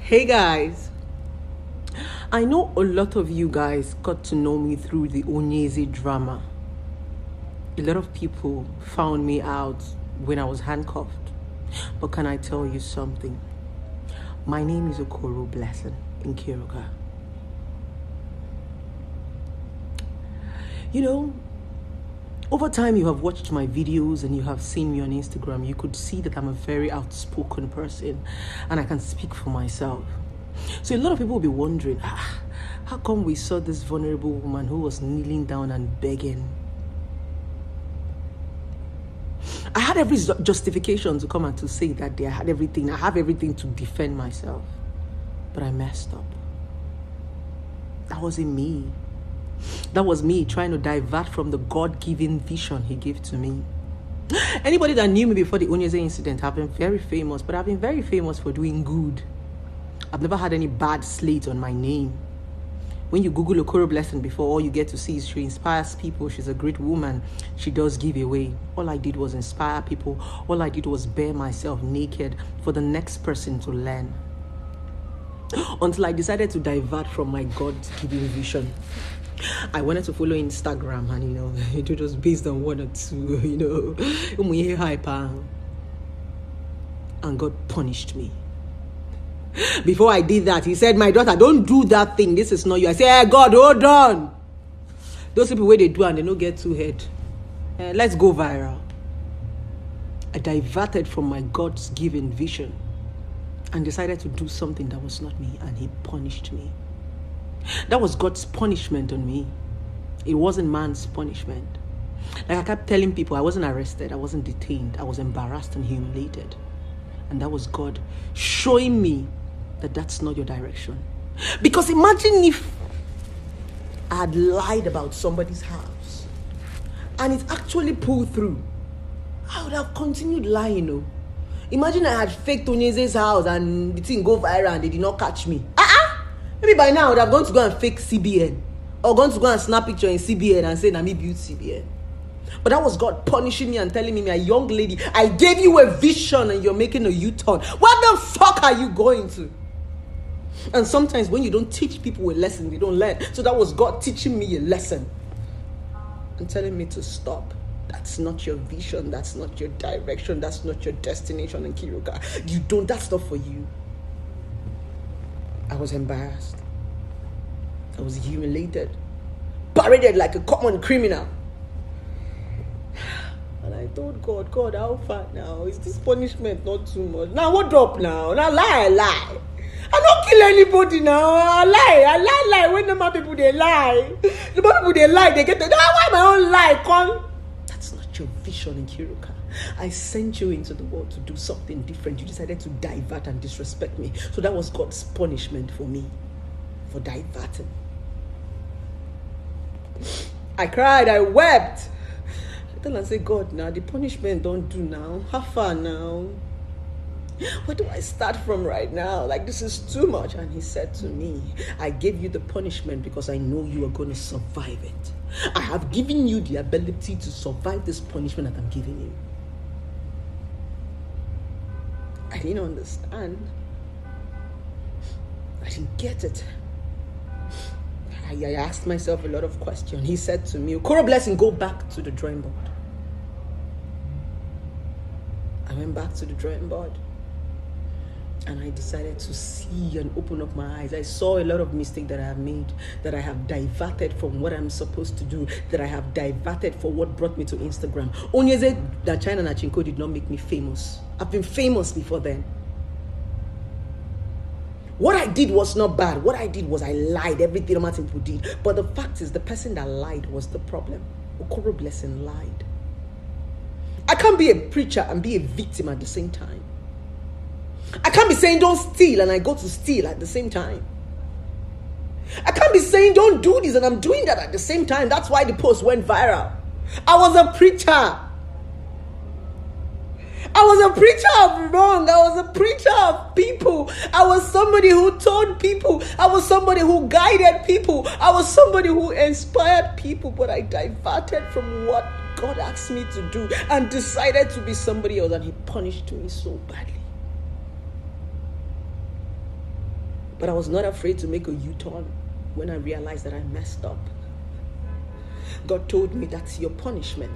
Hey guys, I know a lot of you guys got to know me through the Onyeze drama. A lot of people found me out when I was handcuffed. But can I tell you something? My name is Okoro Blessing in Kiruka. You know, over time you have watched my videos and you have seen me on Instagram. You could see that I'm a very outspoken person and I can speak for myself. So a lot of people will be wondering, how come we saw this vulnerable woman who was kneeling down and begging? I had every justification to come and to say that day. I have everything to defend myself. But I messed up. That wasn't me. That was me trying to divert from the God-given vision he gave to me. Anybody that knew me before the Onyeze incident have been very famous, but I've been very famous for doing good. I've never had any bad slate on my name. When you Google Okoro Blessing before, all you get to see is she inspires people. She's a great woman. She does give away. All I did was inspire people. All I did was bare myself naked for the next person to learn. Until I decided to divert from my God-given vision. I wanted to follow Instagram and, it was based on one or two, and God punished me. Before I did that, he said, my daughter, don't do that thing. This is not you. I said, hey, God, hold on. Those people where they do and they don't get too head. Let's go viral. I diverted from my God's given vision and decided to do something that was not me, and he punished me. That was God's punishment on me. It wasn't man's punishment. Like I kept telling people, I wasn't arrested, I wasn't detained, I was embarrassed and humiliated. And that was God showing me that that's not your direction. Because imagine if I had lied about somebody's house and it actually pulled through. I would have continued lying. Imagine I had faked Onyeze's house and the thing go viral and they did not catch me. Maybe by now I would have gone to go and fake CBN or gone to go and snap picture in CBN and say, "Nami built CBN." But that was God punishing me and telling me, my young lady, I gave you a vision and you're making a U-turn. What the fuck are you going to? And sometimes when you don't teach people a lesson, they don't learn. So that was God teaching me a lesson and telling me to stop. That's not your vision. That's not your direction. That's not your destination in Kiruka. That's not for you. I was embarrassed. I was humiliated. Paraded like a common criminal. And I told God, how far now? Is this punishment not too much? Now what up now? Now lie. I don't kill anybody now. I lie. When the more people they lie. The more people they lie, they get why my own lie? Come. That's not your vision in Kiruka. I sent you into the world to do something different. You decided to divert and disrespect me. So that was God's punishment for me. For diverting. I cried, I wept. I tell and say, God, now the punishment don't do now. How far now? Where do I start from right now? Like, this is too much. And he said to me, I gave you the punishment because I know you are going to survive it. I have given you the ability to survive this punishment that I'm giving you. I didn't understand. I didn't get it. I asked myself a lot of questions. He said to me, Okoro Blessing, go back to the drawing board. I went back to the drawing board. And I decided to see and open up my eyes. I saw a lot of mistakes that I have made, that I have diverted from what I'm supposed to do, that I have diverted for what brought me to Instagram. Onyeze, that China Nachinko did not make me famous. I've been famous before then. What I did was not bad. What I did was I lied. Everything normal people did. But the fact is, the person that lied was the problem. Okoro Blessing lied. I can't be a preacher and be a victim at the same time. I can't be saying don't steal and I go to steal at the same time. I can't be saying don't do this and I'm doing that at the same time. That's why the post went viral. I was a preacher. I was a preacher of wrong. I was a preacher of people. I was somebody who told people. I was somebody who guided people. I was somebody who inspired people. But I diverted from what God asked me to do and decided to be somebody else. And he punished me so badly. But I was not afraid to make a U-turn when I realized that I messed up. God told me that's your punishment.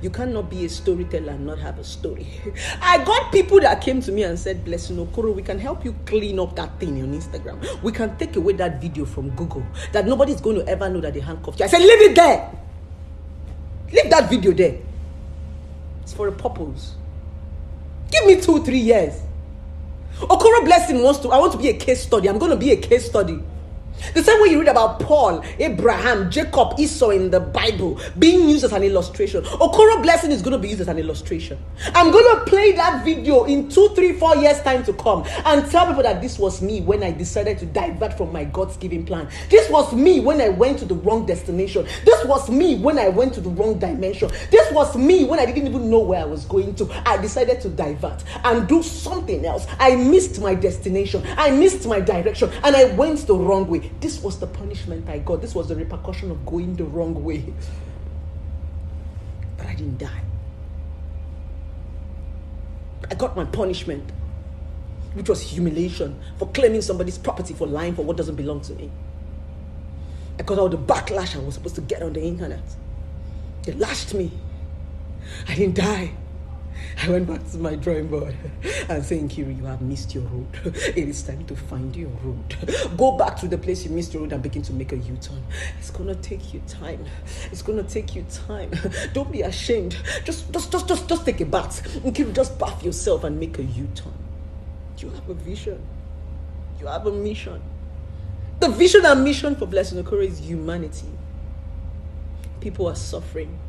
You cannot be a storyteller and not have a story. I got people that came to me and said, Blessing Okoro, we can help you clean up that thing on Instagram. We can take away that video from Google that nobody's going to ever know that they handcuffed you. I said, leave it there. Leave that video there. It's for a purpose. Give me 2-3 years. Okoro Blessing I want to be a case study. I'm going to be a case study. The same way you read about Paul, Abraham, Jacob, Esau in the Bible being used as an illustration. Okoro Blessing is going to be used as an illustration. I'm going to play that video in 2, 3, 4 years time to come and tell people that this was me when I decided to divert from my God's given plan. This was me when I went to the wrong destination. This was me when I went to the wrong dimension. This was me when I didn't even know where I was going to. I decided to divert and do something else. I missed my destination. I missed my direction and I went the wrong way. This was the punishment I got. This was the repercussion of going the wrong way. But I didn't die. I got my punishment, which was humiliation for claiming somebody's property, for lying for what doesn't belong to me. I got all the backlash I was supposed to get on the internet. They lashed me. I didn't die. I went back to my drawing board and saying, Kiri, you have missed your road. It is time to find your road. Go back to the place you missed your road and begin to make a U-turn. It's going to take you time. It's going to take you time. Don't be ashamed. Just take a bath. Kiri, just bath yourself and make a U-turn. You have a vision. You have a mission. The vision and mission for Blessing Okoro is humanity. People are suffering.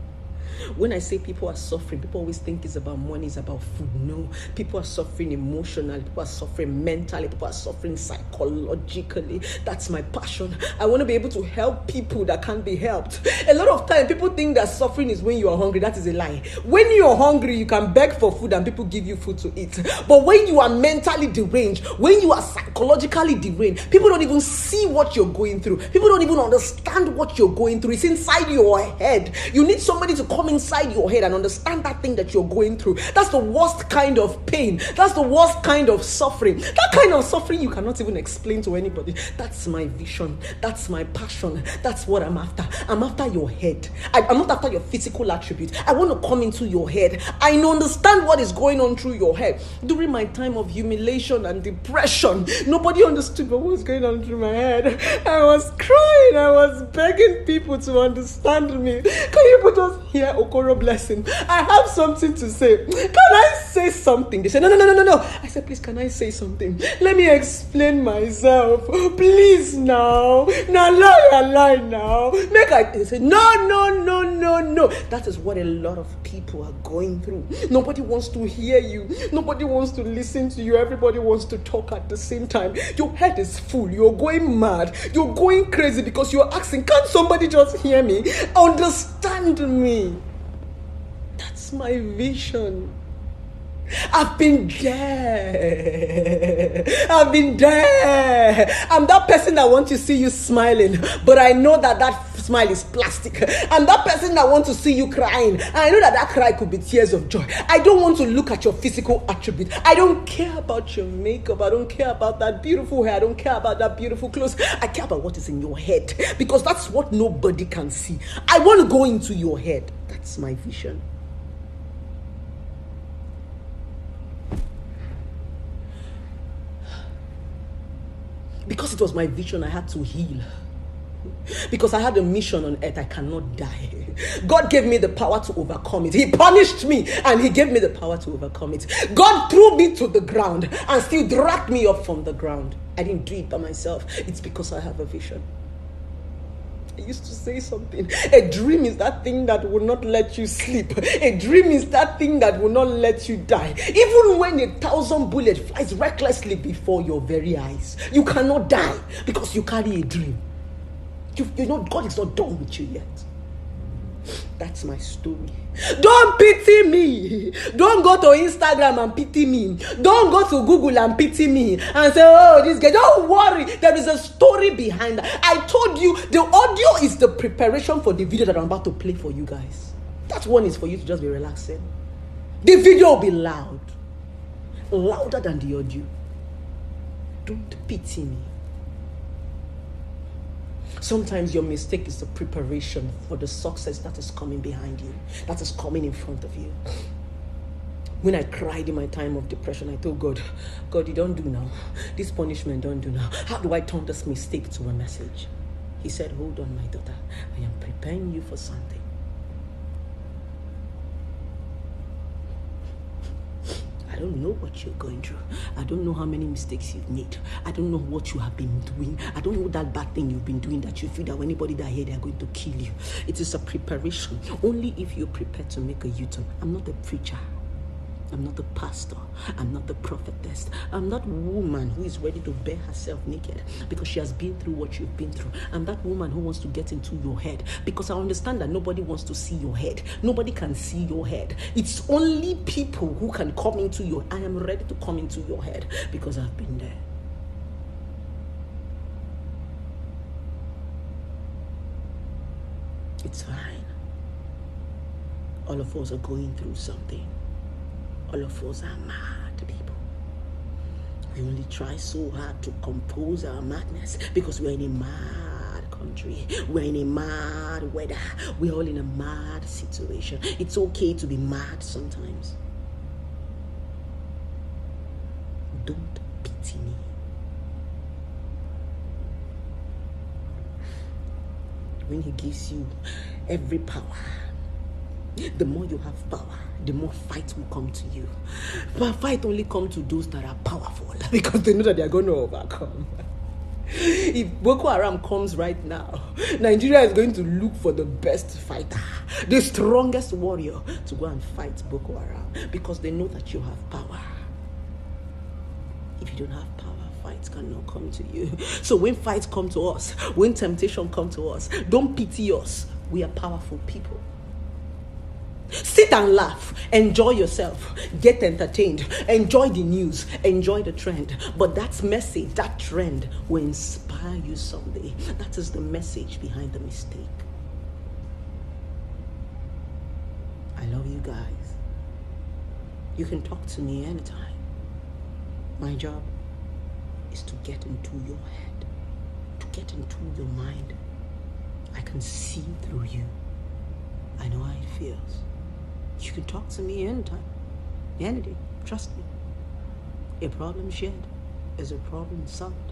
When I say people are suffering, people always think it's about money, it's about food. No, people are suffering emotionally, people are suffering mentally, people are suffering psychologically. That's my passion. I want to be able to help people that can't be helped. A lot of time, people think that suffering is when you are hungry. That is a lie. When you are hungry, you can beg for food and people give you food to eat. But when you are mentally deranged, when you are psychologically deranged, people don't even see what you're going through. People don't even understand what you're going through. It's inside your head. You need somebody to come inside your head and understand that thing that you're going through. That's the worst kind of pain. That's the worst kind of suffering. That kind of suffering you cannot even explain to anybody. That's my vision. That's my passion. That's what I'm after. I'm after your head. I'm not after your physical attribute. I want to come into your head. I understand what is going on through your head. During my time of humiliation and depression, nobody understood what was going on through my head. I was crying. I was begging people to understand me. Can you put us here, Okoro Blessing? I have something to say. Can I say something? They said, no. I said, please, can I say something? Let me explain myself. Please now. Now lie now. They said, no. That is what a lot of people are going through. Nobody wants to hear you. Nobody wants to listen to you. Everybody wants to talk at the same time. Your head is full. You're going mad. You're going crazy because you're asking, can't somebody just hear me? Understand me. That's my vision. I've been there. I'm that person that wants to see you smiling, but I know that smile is plastic. I'm that person that wants to see you crying, and I know that cry could be tears of joy. I don't want to look at your physical attribute. I don't care about your makeup. I don't care about that beautiful hair. I don't care about that beautiful clothes. I care about what is in your head, because that's what nobody can see. I want to go into your head. That's my vision. Because it was my vision, I had to heal. Because I had a mission on earth, I cannot die. God gave me the power to overcome it. He punished me and he gave me the power to overcome it. God threw me to the ground and still dragged me up from the ground. I didn't do it by myself. It's because I have a vision. I used to say something. A dream is that thing that will not let you sleep. A dream is that thing that will not let you die. Even when 1,000 bullets flies recklessly before your very eyes, you cannot die because you carry a dream. You know God is not done with you yet. That's my story. Don't pity me. Don't go to Instagram and pity me. Don't go to Google and pity me and say, oh, this guy. Don't worry. There is a story behind that. I told you the audio is the preparation for the video that I'm about to play for you guys. That one is for you to just be relaxing. The video will be loud. Louder than the audio. Don't pity me. Sometimes your mistake is the preparation for the success that is coming behind you, that is coming in front of you. When I cried in my time of depression, I told God, you don't do now. This punishment don't do now. How do I turn this mistake to a message? He said, hold on, my daughter. I am preparing you for something. I don't know what you're going through. I don't know how many mistakes you've made. I don't know what you have been doing. I don't know that bad thing you've been doing that you feel that when anybody that hear, they're going to kill you. It is a preparation. Only if you're prepared to make a U-turn. I'm not a preacher. I'm not a pastor. I'm not the prophetess. I'm not a woman who is ready to bare herself naked because she has been through what you've been through. I'm that woman who wants to get into your head because I understand that nobody wants to see your head. Nobody can see your head. It's only people who can come into your. I am ready to come into your head because I've been there. It's fine. All of us are going through something. All of us are mad people. We only try so hard to compose our madness because we're in a mad country. We're in a mad weather. We're all in a mad situation. It's okay to be mad sometimes. Don't pity me. When he gives you every power, the more you have power, the more fight will come to you. But fight only comes to those that are powerful because they know that they are going to overcome. If Boko Haram comes right now, Nigeria is going to look for the best fighter, the strongest warrior to go and fight Boko Haram because they know that you have power. If you don't have power, fights cannot come to you. So when fights come to us, when temptation comes to us, don't pity us. We are powerful people. Sit and laugh, enjoy yourself, get entertained, enjoy the news, enjoy the trend. But that message, that trend will inspire you someday. That is the message behind the mistake. I love you guys. You can talk to me anytime. My job is to get into your head, to get into your mind. I can see through you. I know how it feels. You can talk to me anytime, any day. Trust me. A problem shared is a problem solved.